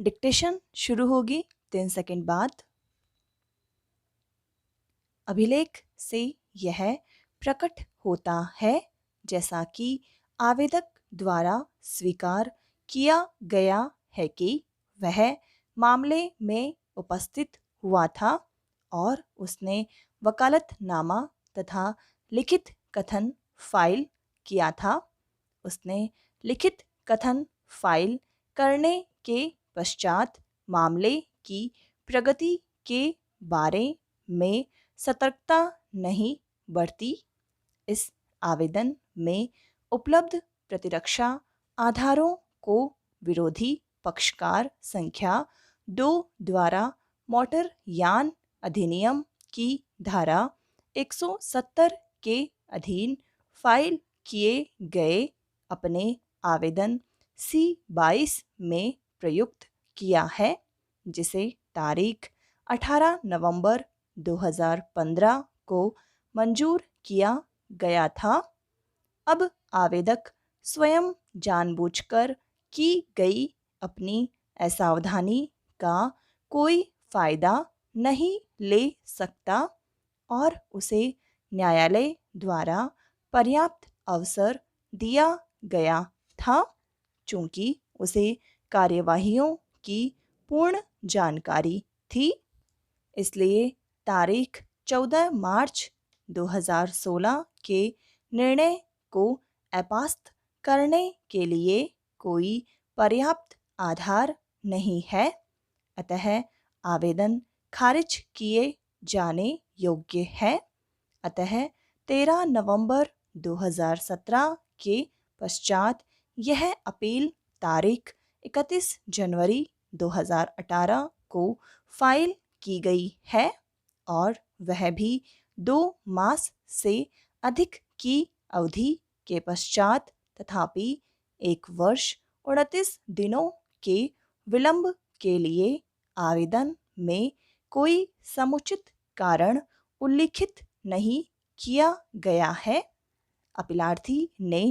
Dictation शुरू होगी 3 second बाद। अभिलेख से यह प्रकट होता है जैसा कि आवेदक द्वारा स्वीकार किया गया है कि वह मामले में उपस्थित हुआ था और उसने वकालतनामा तथा लिखित कथन फाइल किया था। उसने लिखित कथन फाइल करने के पश्चात मामले की प्रगति के बारे में सतर्कता नहीं बरती। इस आवेदन में उपलब्ध प्रतिरक्षा आधारों को विरोधी पक्षकार संख्या 2 द्वारा मोटर यान अधिनियम की धारा 170 के अधीन फाइल किए गए अपने आवेदन C-22 में प्रयुक्त किया है, जिसे तारीख 18 नवंबर 2015 को मंजूर किया गया था। अब आवेदक स्वयं जानबूझकर की गई अपनी असावधानी का कोई फायदा नहीं ले सकता और उसे न्यायालय द्वारा पर्याप्त अवसर दिया गया था, चूंकि उसे कार्यवाहियों की पूर्ण जानकारी थी। इसलिए तारीख 14 मार्च 2016 के निर्णय को अपास्त करने के लिए कोई पर्याप्त आधार नहीं है। अतः आवेदन खारिज किए जाने योग्य है। अतः 13 नवंबर 2017 के पश्चात यह अपील तारीख 31 जनवरी 2018 को फाइल की गई है और वह भी 2 मास से अधिक की अवधि के पश्चात तथापि 1 वर्ष 29 दिनों के विलंब के लिए आवेदन में कोई समुचित कारण उल्लिखित नहीं किया गया है। अपीलार्थी ने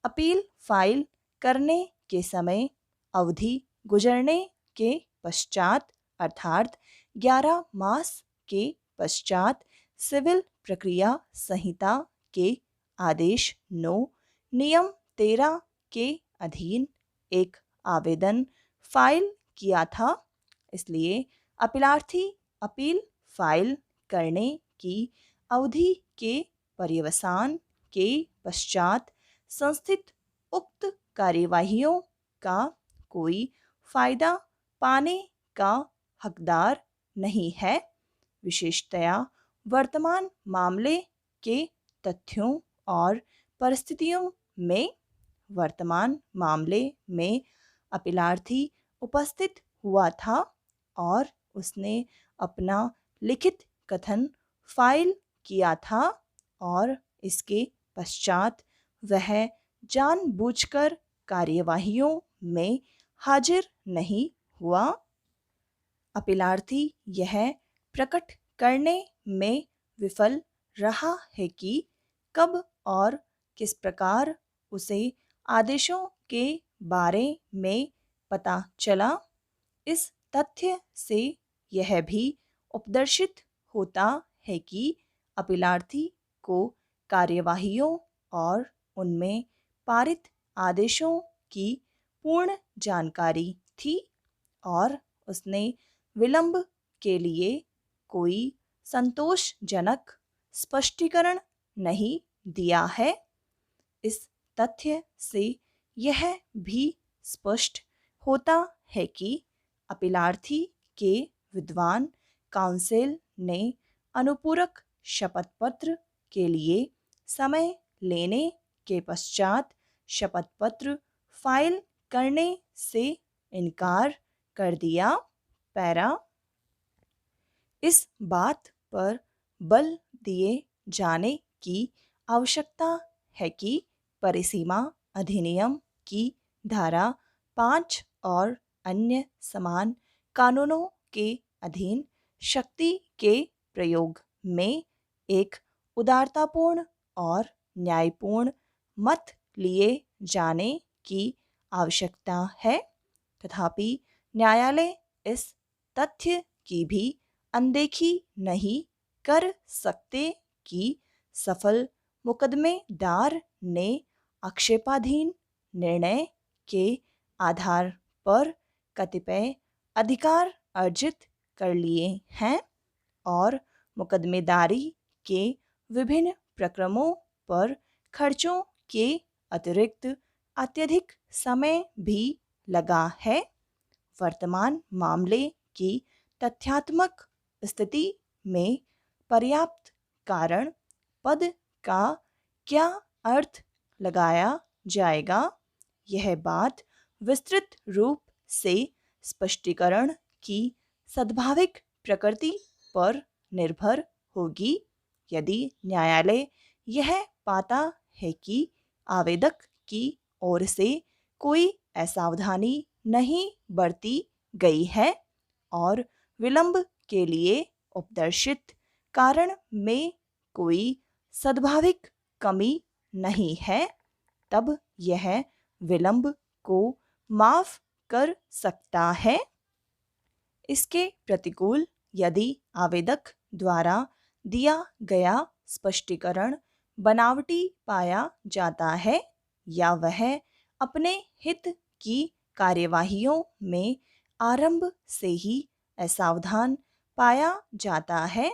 अपील फाइल करने के समय अवधि गुजरने के पश्चात अर्थात 11 मास के पश्चात सिविल प्रक्रिया संहिता के आदेश 9 नियम 13 के अधीन एक आवेदन फाइल किया था। इसलिए अपीलार्थी अपील फाइल करने की अवधि के पर्यवसान के पश्चात संस्थित उक्त कार्यवाहियों का कोई फायदा पाने का हकदार नहीं है। विशेषतया वर्तमान मामले के तथ्यों और परिस्थितियों में वर्तमान मामले में अपीलार्थी उपस्थित हुआ था और उसने अपना लिखित कथन फाइल किया था और इसके पश्चात वह जानबूझकर कार्यवाहियों में हाजिर नहीं हुआ। अपीलार्थी यह प्रकट करने में विफल रहा है कि कब और किस प्रकार उसे आदेशों के बारे में पता चला। इस तथ्य से यह भी उपदर्शित होता है कि अपीलार्थी को कार्यवाहियों और उनमें पारित आदेशों की पूर्ण जानकारी थी और उसने विलंब के लिए कोई संतोषजनक स्पष्टीकरण नहीं दिया है। इस तथ्य से यह भी स्पष्ट होता है कि अपीलार्थी के विद्वान काउंसिल ने अनुपूरक शपथ पत्र के लिए समय लेने के पश्चात शपथ पत्र फाइल करने से इनकार कर दिया। पैरा इस बात पर बल दिए जाने की आवश्यकता है कि परिसीमा अधिनियम की धारा 5 और अन्य समान कानूनों के अधीन शक्ति के प्रयोग में एक उदारतापूर्ण और न्यायपूर्ण मत लिए जाने की आवश्यकता है। तथापि न्यायालय इस तथ्य की भी अनदेखी नहीं कर सकते कि सफल मुकदमेदार ने आक्षेपाधीन निर्णय के आधार पर कतिपय अधिकार अर्जित कर लिए हैं और मुकदमेदारी के विभिन्न प्रक्रमों पर खर्चों के अतिरिक्त अत्यधिक समय भी लगा है। वर्तमान मामले की तथ्यात्मक स्थिति में पर्याप्त कारण पद का क्या अर्थ लगाया जाएगा, यह बात विस्तृत रूप से स्पष्टीकरण की सद्भाविक प्रकृति पर निर्भर होगी। यदि न्यायालय यह पाता है कि आवेदक की ओर से कोई असावधानी नहीं बरती गई है और विलंब के लिए उपदर्शित कारण में कोई सद्भाविक कमी नहीं है, तब यह विलंब को माफ कर सकता है। इसके प्रतिकूल यदि आवेदक द्वारा दिया गया स्पष्टीकरण बनावटी पाया जाता है या वह अपने हित की कार्यवाहियों में आरंभ से ही असावधान पाया जाता है,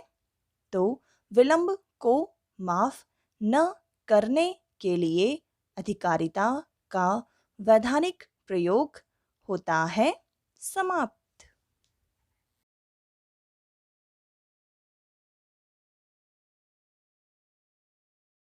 तो विलंब को माफ न करने के लिए अधिकारिता का वैधानिक प्रयोग होता है। समाप्त।